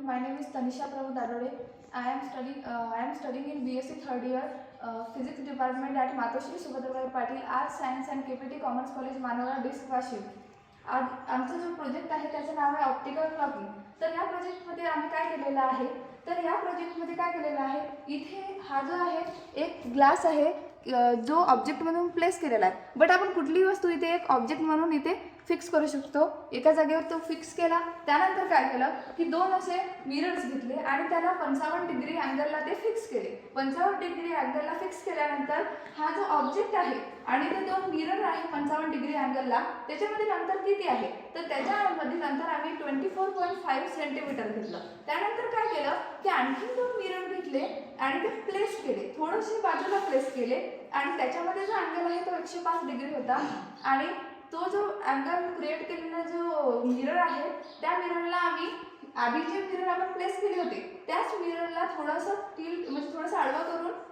My name is Tanisha Prabhu Darode. I am studying in BSc third year Physics department at Matoshri Subhadrabai Patil Arts Science and KPT Commerce College Manohara District Washim. आज आमचा जो project आहे त्याचं नाव आहे optical clocking. तर या प्रोजेक्टमध्ये आम्ही काय केलेलं आहे तर या प्रोजेक्टमध्ये काय केलेलं आहे इथे हा जो आहे एक ग्लास आहे जो ऑब्जेक्ट म्हणून प्लेस केलेला आहे. बट आपण कुठलीही वस्तू इथे एक ऑब्जेक्ट म्हणून इथे फिक्स करू शकतो. एका जागेवर तो फिक्स केला. त्यानंतर काय केलं की दोन असे मिरर्स घेतले आणि त्याला 55 डिग्री अँगलला ते फिक्स केले. 55 डिग्री अँगलला फिक्स केल्यानंतर हा जो ऑब्जेक्ट आहे आणि ते दोन मिरर आहे 55 डिग्री अँगलला त्याच्यामध्ये नंतर किती आहे तर त्याच्यामध्ये नंतर आम्ही 24.5 सेंटीमीटर घेतलं. त्यानंतर काय केलं की आणखी दोन मिरर घेतले आणि ते प्लेस केले, थोडेसे बाजूला प्लेस केले आणि त्याच्यामध्ये जो अँगल आहे तो 105 डिग्री होता आणि तो जो अँगल क्रिएट केलेला जो मिरर आहे त्या मिररला आधी जे मिरर आपण प्लेस केले होते त्याच मिररला थोडंसं टिल्ट म्हणजे थोडंसं आडवा करून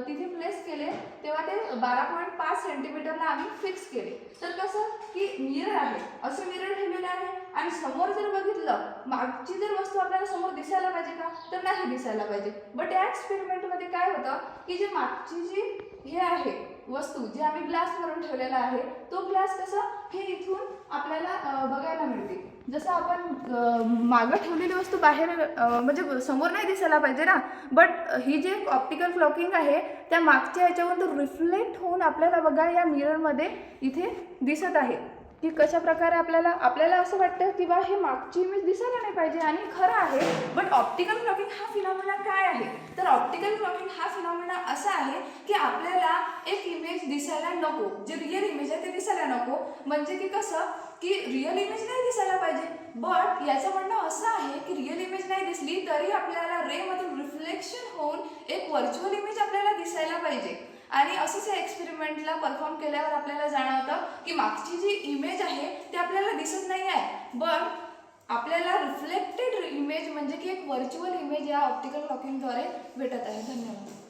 तिथे प्लेस केले तेव्हा ते 12.5 सेंटीमीटरला आम्ही फिक्स केले. तर कसं की मिरर आहे असं मिरर ठेवलेलं आहे आणि समोर जर बघितलं मागची जर वस्तू आपल्याला समोर दिसायला पाहिजे का तर नाही दिसायला पाहिजे. बट या एक्सपेरिमेंटमध्ये काय होतं की जे मागची जी हे आहे वस्तू जे आम्ही ग्लास करून ठेवलेला आहे तो ग्लास कसा हे इथून आपल्याला बघायला मिळते. जसं आपण मागं ठेवलेली वस्तू बाहेर म्हणजे समोर नाही दिसायला पाहिजे ना. बट ही जी ऑप्टिकल क्लॉकिंग आहे त्या मागच्या ह्याच्यावर रिफ्लेक्ट होऊन आपल्याला बघा या मिररमध्ये इथे दिसत आहे की कशा प्रकारे आपल्याला असं वाटतं की बा हे मागची इमेज दिसायला नाही पाहिजे आणि खरं आहे. बट ऑप्टिकल क्लॉकिंग हा फिनॉमिना काय आहे तर ऑप्टिकल क्लॉकिंग हा फिनॉमिना असा आहे की आपल्याला एक इमेज दिसायला नको, जे रिअल इमेज आहे ते दिसायला नको. म्हणजे की कसं की रिअल इमेज नाही दिसायला पाहिजे. बट याचं म्हणणं असं आहे की रिअल इमेज नाही दिसली तरी आपल्याला रेमधून रिफ्लेक्शन होऊन एक व्हर्च्युअल इमेज आपल्याला दिसायला पाहिजे. आणि असंच या एक्सपेरिमेंटला परफॉर्म केल्यावर आपल्याला जाणवतं की मागची जी इमेज आहे ती आपल्याला दिसत नाही आहे बट आपल्याला रिफ्लेक्टेड इमेज म्हणजे की एक व्हर्च्युअल इमेज या ऑप्टिकल क्लॉकिंगद्वारे भेटत आहे. धन्यवाद.